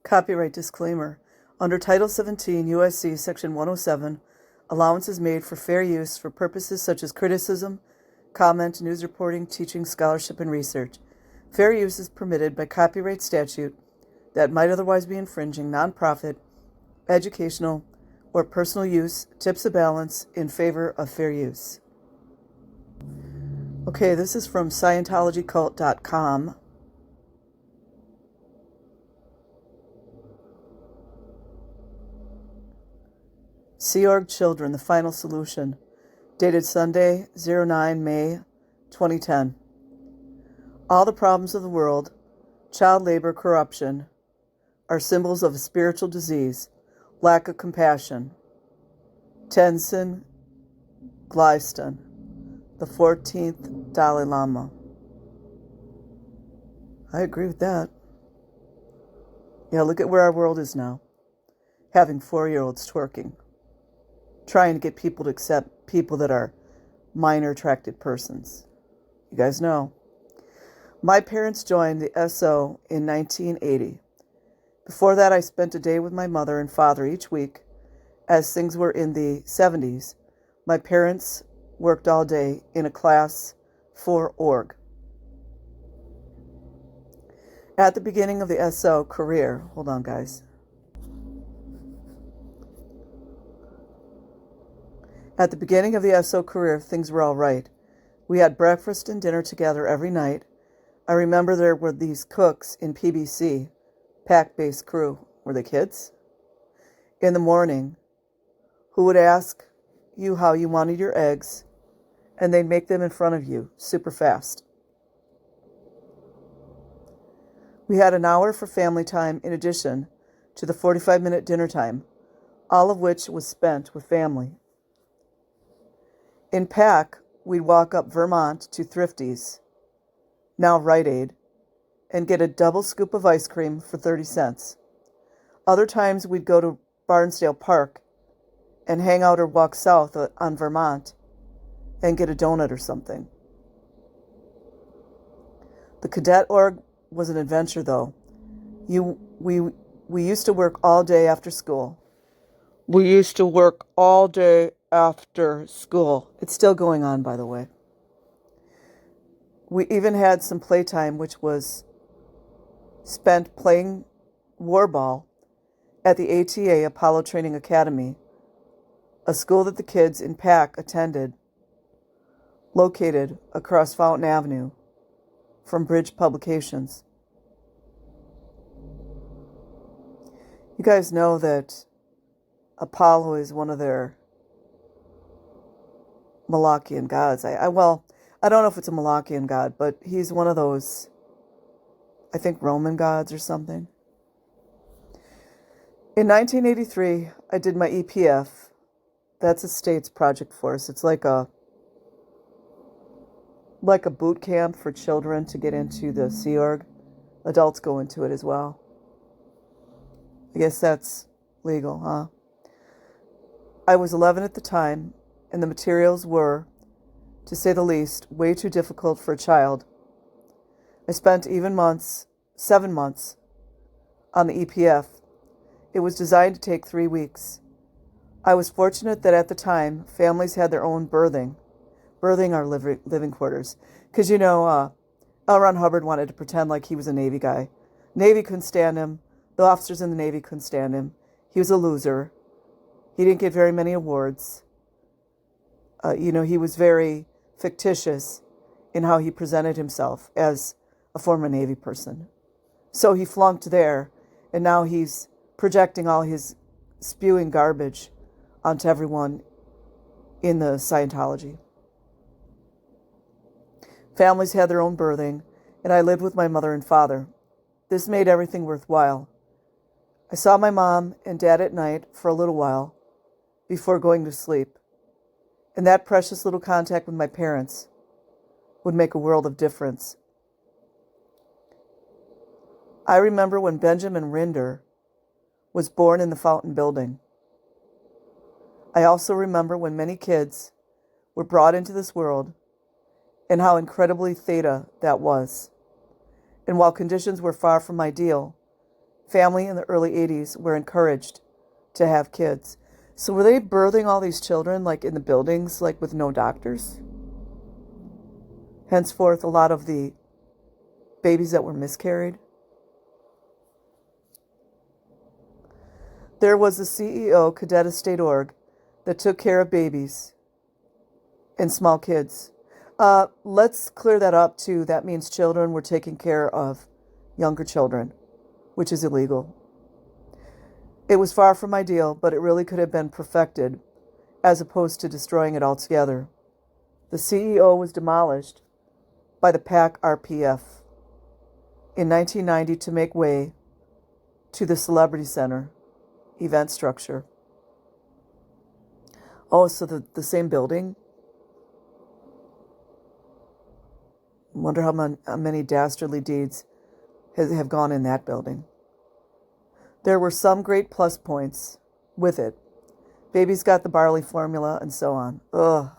Copyright disclaimer. Under Title 17 U.S.C. Section 107, allowance is made for fair use for purposes such as criticism, comment, news reporting, teaching, scholarship, and research. Fair use is permitted by copyright statute that might otherwise be infringing nonprofit, educational, or personal use tips the balance in favor of fair use. Okay, this is from Scientologycult.com. Sea Org Children, the Final Solution, dated Sunday, 09 May 2010. All the problems of the world, child labor, corruption, are symbols of a spiritual disease, lack of compassion. Tenzin Gyaltsen, the 14th Dalai Lama. I agree with that. Yeah, look at where our world is now. Having 4-year-olds twerking. Trying to get people to accept people that are minor attracted persons. You guys know. My parents joined the SO in 1980. Before that, I spent a day with my mother and father each week. As things were in the 70s, my parents worked all day in a Class 4 org. At the beginning of the SO career, hold on guys. At the beginning of the SO career, things were all right. We had breakfast and dinner together every night. I remember there were these cooks in PBC, pack-based crew. Were they kids? In the morning, who would ask you how you wanted your eggs, and they'd make them in front of you, super fast. We had an hour for family time in addition to the 45-minute dinner time, all of which was spent with family. In PAC, we'd walk up Vermont to Thrifty's, now Rite Aid, and get a double scoop of ice cream for 30 cents. Other times we'd go to Barnsdale Park and hang out or walk south on Vermont and get a donut or something. The cadet org was an adventure, though. We used to work all day after school. It's still going on, by the way. We even had some playtime, which was spent playing war ball at the ATA, Apollo Training Academy, a school that the kids in PAC attended, located across Fountain Avenue from Bridge Publications. You guys know that Apollo is one of their Malachian gods. I don't know if it's a Malachian god, but he's one of those, I think, Roman gods or something. In 1983, I did my EPF. That's a state's project force. It's like a boot camp for children to get into the Sea Org. Adults go into it as well. I guess that's legal, huh? I was 11 at the time, and the materials were, to say the least, way too difficult for a child. I spent 7 months, on the EPF. It was designed to take 3 weeks. I was fortunate that at the time, families had their own birthing our living quarters. Because, L. Ron Hubbard wanted to pretend like he was a Navy guy. Navy couldn't stand him. The officers in the Navy couldn't stand him. He was a loser. He didn't get very many awards. He was very fictitious in how he presented himself as a former Navy person. So he flunked there, and now he's projecting all his spewing garbage onto everyone in the Scientology. Families had their own birthing, and I lived with my mother and father. This made everything worthwhile. I saw my mom and dad at night for a little while before going to sleep, and that precious little contact with my parents would make a world of difference. I remember when Benjamin Rinder was born in the Fountain Building. I also remember when many kids were brought into this world and how incredibly theta that was. And while conditions were far from ideal, family in the early 80s were encouraged to have kids. So were they birthing all these children like in the buildings, like with no doctors? Henceforth, a lot of the babies that were miscarried. There was a CEO, Cadet Estate Org, that took care of babies and small kids. Let's clear that up too. That means children were taking care of younger children, which is illegal. It was far from ideal, but it really could have been perfected as opposed to destroying it altogether. The CEO was demolished by the PAC RPF in 1990 to make way to the Celebrity Center event structure. Oh, so the same building? I wonder how many dastardly deeds have gone in that building. There were some great plus points with it. Babies got the barley formula and so on. Ugh.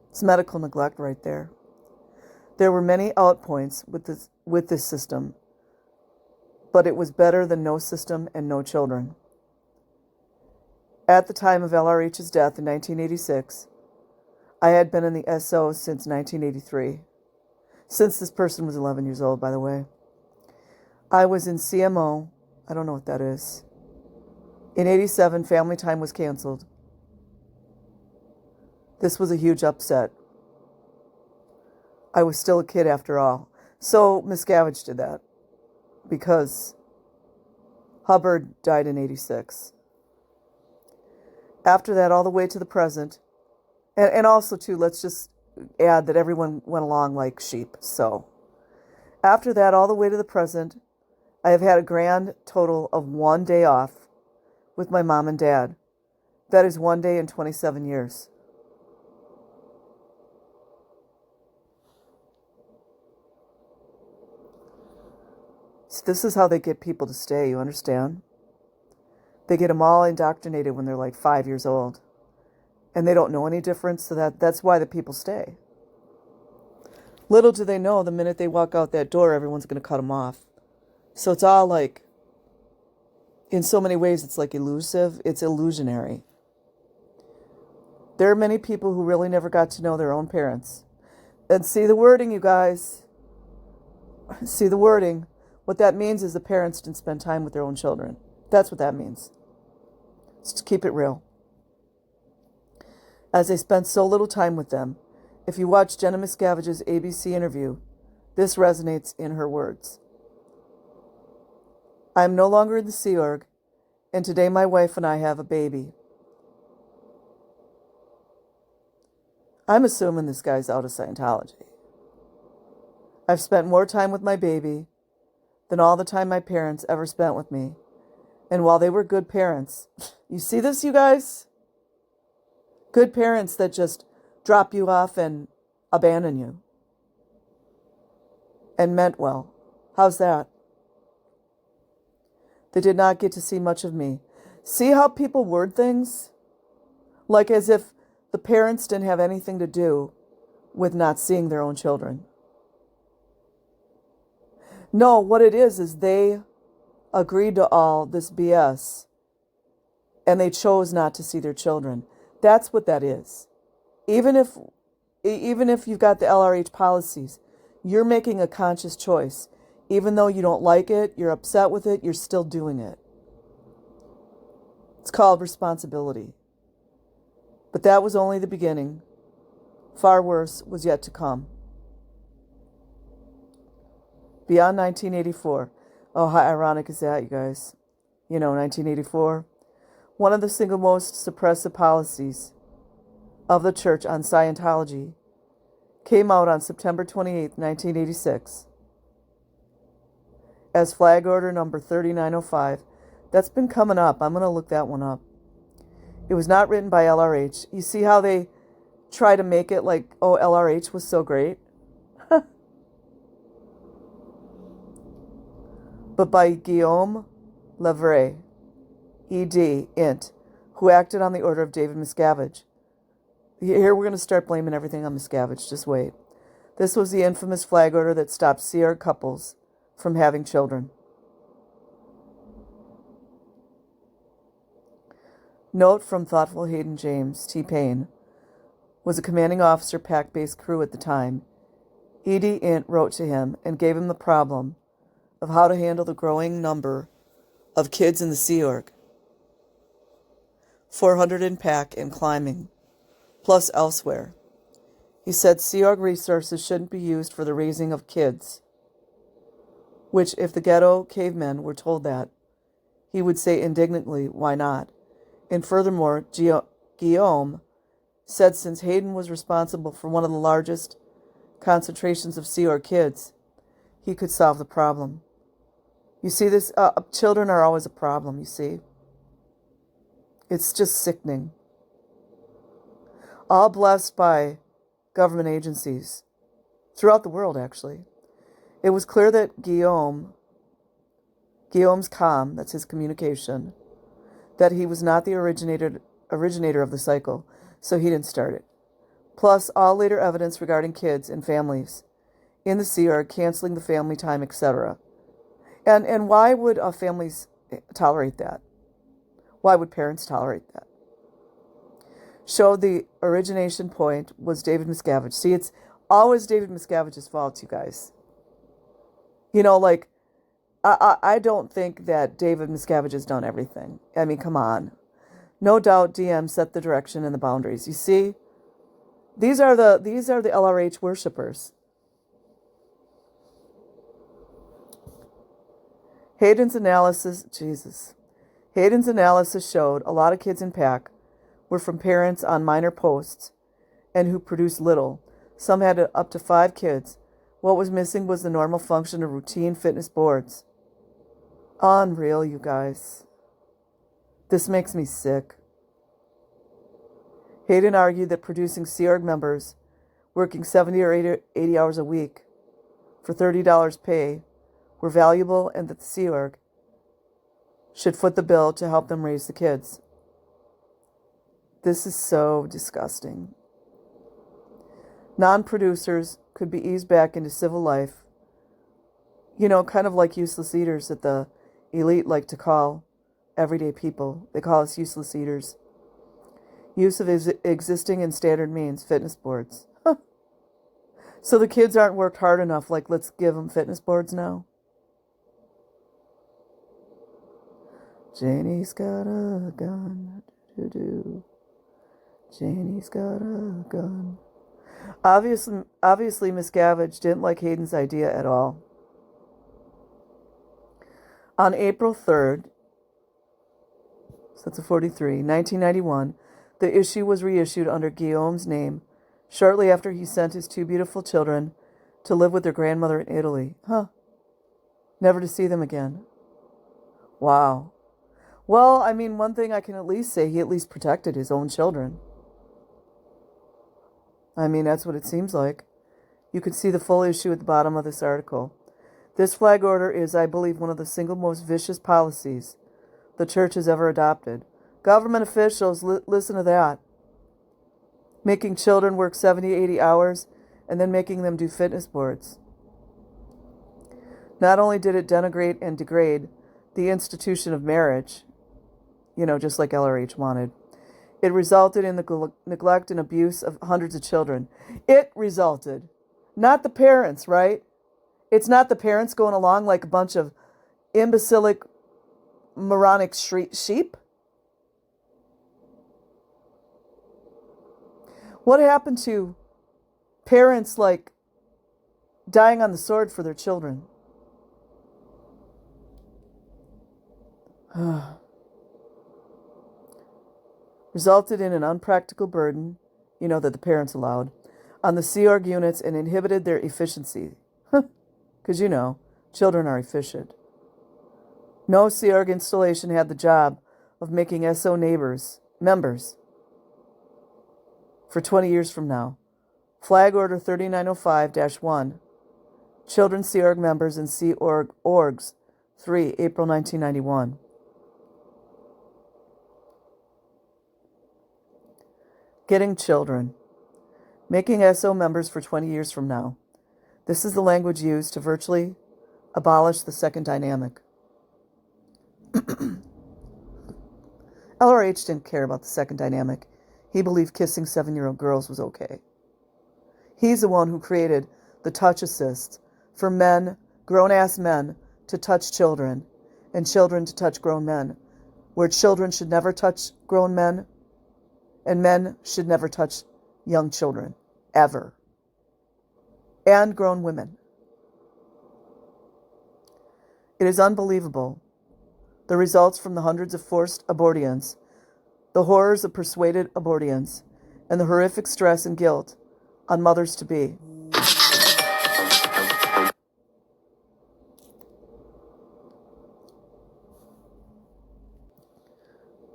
It's medical neglect right there. There were many outpoints with this system, but it was better than no system and no children. At the time of LRH's death in 1986, I had been in the SO since 1983. Since this person was 11 years old, by the way. I was in CMO. I don't know what that is. In 87, Family Time was canceled. This was a huge upset. I was still a kid after all. So Miscavige did that because Hubbard died in 86. After that, all the way to the present, and also too, let's just add that everyone went along like sheep. So after that, all the way to the present, I have had a grand total of 1 day off with my mom and dad. That is 1 day in 27 years. So this is how they get people to stay, you understand? They get them all indoctrinated when they're like 5 years old. And they don't know any difference, so that's why the people stay. Little do they know, the minute they walk out that door, everyone's going to cut them off. So it's all like, in so many ways, it's like elusive. It's illusionary. There are many people who really never got to know their own parents. And see the wording, you guys. See the wording. What that means is the parents didn't spend time with their own children. That's what that means. Just keep it real. As they spent so little time with them, if you watch Jenna Miscavige's ABC interview, this resonates in her words. I am no longer in the Sea Org, and today my wife and I have a baby. I'm assuming this guy's out of Scientology. I've spent more time with my baby than all the time my parents ever spent with me. And while they were good parents, you see this, you guys? Good parents that just drop you off and abandon you. And meant well. How's that? They did not get to see much of me. See how people word things? Like as if the parents didn't have anything to do with not seeing their own children. No, what it is they agreed to all this BS and they chose not to see their children. That's what that is. Even if you've got the LRH policies, you're making a conscious choice. Even though you don't like it, you're upset with it, you're still doing it. It's called responsibility. But that was only the beginning. Far worse was yet to come. Beyond 1984. Oh, how ironic is that, you guys? You know, 1984. One of the single most suppressive policies of the church on Scientology came out on September 28, 1986. As flag order number 3905. That's been coming up. I'm going to look that one up. It was not written by LRH. You see how they try to make it like, oh, LRH was so great? But by Guillaume Levray, E.D., Int., who acted on the order of David Miscavige. Here we're going to start blaming everything on Miscavige. Just wait. This was the infamous flag order that stopped Sea Org couples from having children. Note from thoughtful Hayden James, T. Payne, was a commanding officer PAC-based crew at the time. E.D. Int wrote to him and gave him the problem of how to handle the growing number of kids in the Sea Org, 400 in PAC and climbing, plus elsewhere. He said Sea Org resources shouldn't be used for the raising of kids, which if the ghetto cavemen were told that, he would say indignantly, why not? And furthermore, Guillaume said since Hayden was responsible for one of the largest concentrations of Sea Org kids, he could solve the problem. You see, this children are always a problem, you see. It's just sickening. All blessed by government agencies throughout the world, actually. It was clear that Guillaume's comm, that's his communication, that he was not the originator of the cycle, so he didn't start it. Plus, all later evidence regarding kids and families in the Sea Org canceling the family time, etc. And why would families tolerate that? Why would parents tolerate that? Showed the origination point was David Miscavige. See, it's always David Miscavige's fault, you guys. You know, like, I don't think that David Miscavige has done everything. I mean, come on. No doubt DM set the direction and the boundaries. You see, these are the LRH worshippers. Hayden's analysis showed a lot of kids in PAC were from parents on minor posts and who produced little. Some had up to 5 kids. What was missing was the normal function of routine fitness boards. Unreal, you guys. This makes me sick. Hayden argued that producing Sea Org members working 70 or 80 hours a week for $30 pay were valuable and that the Sea Org should foot the bill to help them raise the kids. This is so disgusting. Non-producers could be eased back into civil life, you know, kind of like useless eaters that the elite like to call everyday people. They call us useless eaters. Use of existing and standard means, fitness boards. So the kids aren't worked hard enough, like let's give them fitness boards now. Janie's got a gun. Do-do-do. Janie's got a gun. Obviously, Miscavige didn't like Hayden's idea at all. On April 3rd, so that's a 43, 1991, the issue was reissued under Guillaume's name, shortly after he sent his 2 beautiful children to live with their grandmother in Italy. Never to see them again. Wow. Well, I mean, one thing I can at least say, he at least protected his own children. I mean, that's what it seems like. You can see the full issue at the bottom of this article. This flag order is, I believe, one of the single most vicious policies the church has ever adopted. Government officials, listen to that. Making children work 70, 80 hours and then making them do fitness boards. Not only did it denigrate and degrade the institution of marriage, you know, just like LRH wanted, it resulted in the neglect and abuse of hundreds of children. It resulted. Not the parents, right? It's not the parents going along like a bunch of imbecilic, moronic sheep. What happened to parents like dying on the sword for their children? Resulted in an unpractical burden, you know, that the parents allowed, on the Sea Org units and inhibited their efficiency. Because, you know, children are efficient. No Sea Org installation had the job of making SO members for 20 years from now. Flag Order 3905-1, Children Sea Org members and Sea Org orgs, 3, April 1991. Getting children. Making SO members for 20 years from now. This is the language used to virtually abolish the second dynamic. LRH didn't care about the second dynamic. He believed kissing 7-year-old girls was okay. He's the one who created the touch assist for men, grown-ass men, to touch children, and children to touch grown men, where children should never touch grown men, and men should never touch young children, ever. And grown women. It is unbelievable. The results from the hundreds of forced abortions, the horrors of persuaded abortions, and the horrific stress and guilt on mothers-to-be.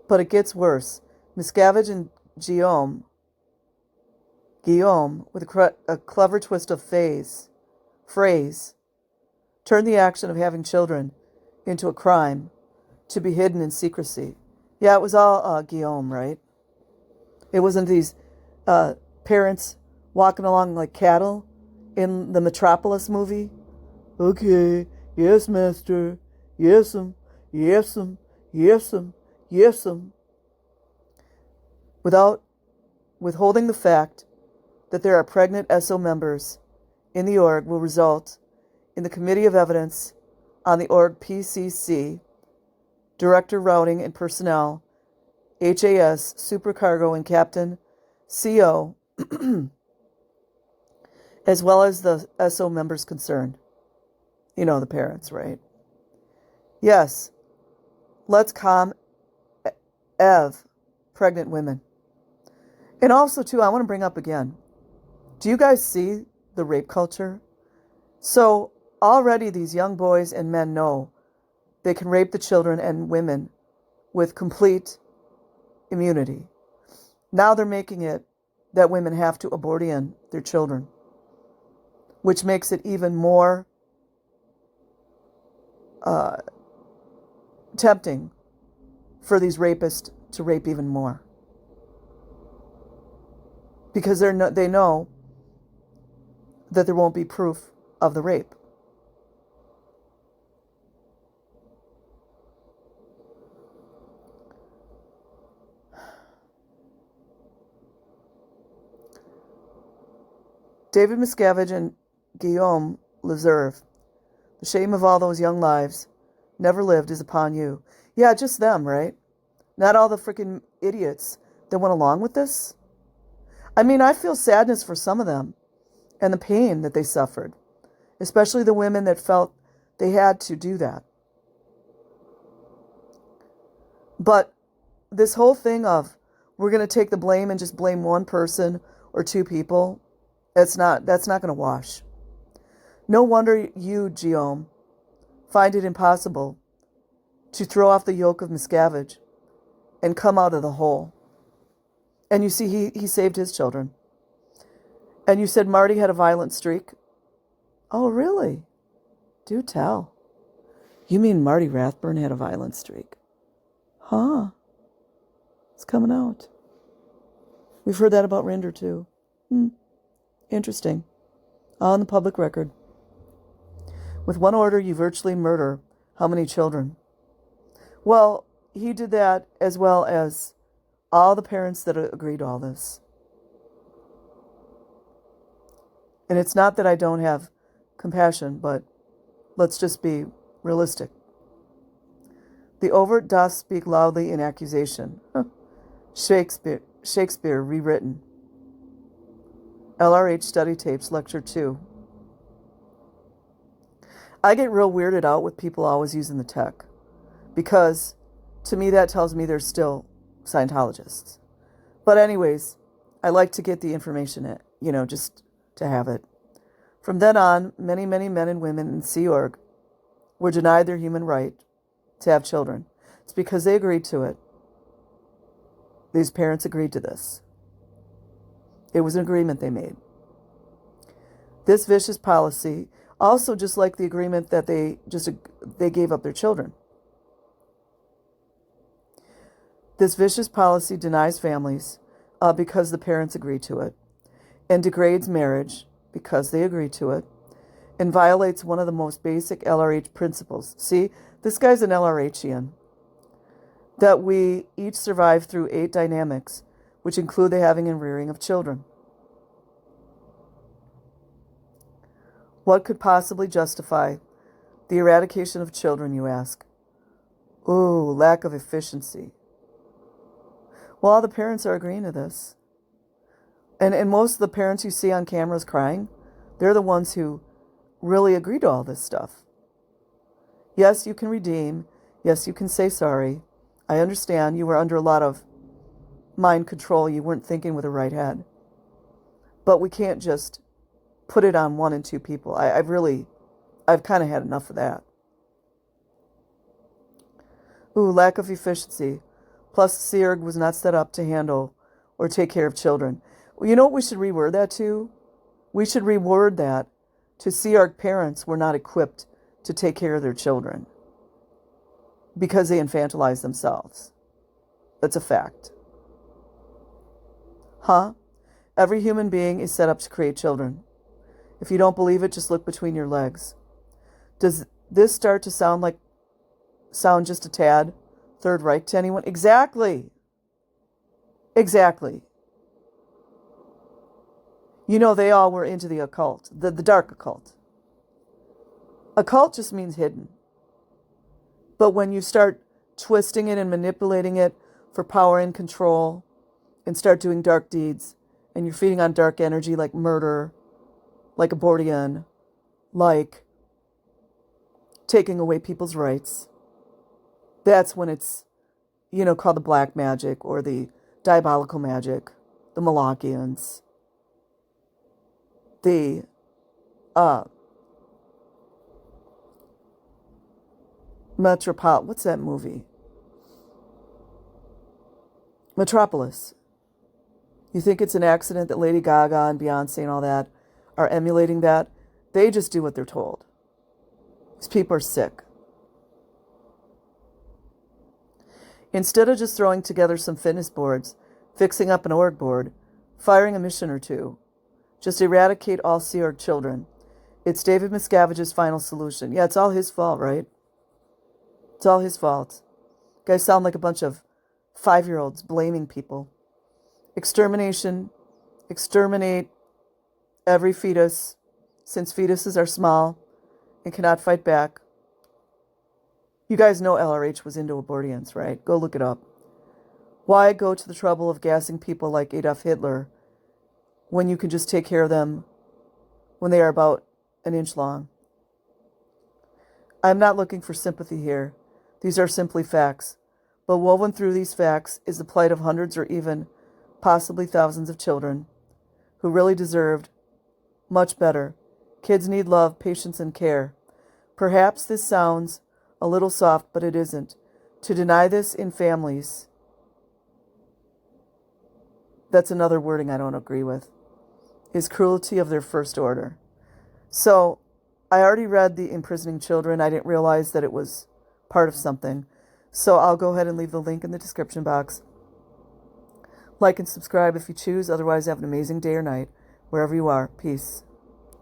But it gets worse. Miscavige and Guillaume, with a clever twist of phrase, turned the action of having children into a crime to be hidden in secrecy. Yeah, it was all Guillaume, right? It wasn't these parents walking along like cattle in the Metropolis movie. Okay, yes, master, yes'm, yes'm, yes'm, yes'm. Without withholding the fact that there are pregnant SO members in the org will result in the Committee of Evidence on the org PCC, Director Routing and Personnel, HAS, Supercargo and Captain, CO, as well as the SO members concerned. You know, the parents, right? Yes, let's calm pregnant women. And also, too, I want to bring up again, do you guys see the rape culture? So already these young boys and men know they can rape the children and women with complete immunity. Now they're making it that women have to abortion their children, which makes it even more tempting for these rapists to rape even more. Because they know that there won't be proof of the rape. David Miscavige and Guillaume Leserve, the shame of all those young lives never lived is upon you. Yeah, just them, right? Not all the freaking idiots that went along with this. I mean, I feel sadness for some of them and the pain that they suffered, especially the women that felt they had to do that. But this whole thing of we're going to take the blame and just blame one person or two people, that's not going to wash. No wonder you, Guillaume, find it impossible to throw off the yoke of Miscavige and come out of the hole. And you see, he saved his children. And you said Marty had a violent streak? Oh, really? Do tell. You mean Marty Rathburn had a violent streak? Huh. It's coming out. We've heard that about Rinder, too. Interesting. On the public record. With one order, you virtually murder how many children? Well, he did that as well as all the parents that agreed to all this. And it's not that I don't have compassion, but let's just be realistic. The overt doth speak loudly in accusation. Shakespeare rewritten. LRH Study Tapes, Lecture 2. I get real weirded out with people always using the tech, because to me that tells me they're still Scientologists. But anyways, I like to get the information, just to have it. From then on, many, many men and women in Sea Org were denied their human right to have children. It's because they agreed to it. These parents agreed to this. It was an agreement they made. This vicious policy, also just like the agreement that they gave up their children. This vicious policy denies families because the parents agree to it, and degrades marriage because they agree to it, and violates one of the most basic LRH principles. See, this guy's an LRHian. that we each survive through 8 dynamics, which include the having and rearing of children. What could possibly justify the eradication of children, you ask? Ooh, lack of efficiency. Well, all the parents are agreeing to this. And most of the parents you see on cameras crying, they're the ones who really agree to all this stuff. Yes, you can redeem. Yes, you can say sorry. I understand you were under a lot of mind control. You weren't thinking with the right head. But we can't just put it on 1 and 2 people. I've kind of had enough of that. Ooh, lack of efficiency. Plus, the Sea Org was not set up to handle or take care of children. Well, you know what we should reword that to? We should reword that to Sea Org parents were not equipped to take care of their children because they infantilize themselves. That's a fact. Huh? Every human being is set up to create children. If you don't believe it, just look between your legs. Does this start to sound just a tad Third Reich to anyone? Exactly. Exactly. You know, they all were into the occult, the dark occult. Occult just means hidden. But when you start twisting it and manipulating it for power and control and start doing dark deeds, and you're feeding on dark energy like murder, like abortion, like taking away people's rights, that's when it's, called the black magic or the diabolical magic, the Malachians, the what's that movie? Metropolis. You think it's an accident that Lady Gaga and Beyonce and all that are emulating that? They just do what they're told. These people are sick. Instead of just throwing together some fitness boards, fixing up an org board, firing a mission or 2, just eradicate all Sea Org children. It's David Miscavige's final solution. Yeah, it's all his fault, right? It's all his fault. You guys sound like a bunch of 5-year-olds blaming people. Extermination. Exterminate every fetus, since fetuses are small and cannot fight back. You guys know LRH was into abortions, right? Go look it up. Why go to the trouble of gassing people like Adolf Hitler when you can just take care of them when they are about an inch long? I'm not looking for sympathy here. These are simply facts. But woven through these facts is the plight of hundreds or even possibly thousands of children who really deserved much better. Kids need love, patience, and care. Perhaps this sounds a little soft, but it isn't. To deny this in families, that's another wording I don't agree with, is cruelty of their first order. So, I already read The Imprisoning Children. I didn't realize that it was part of something. So I'll go ahead and leave the link in the description box. Like and subscribe if you choose. Otherwise, have an amazing day or night, wherever you are. Peace.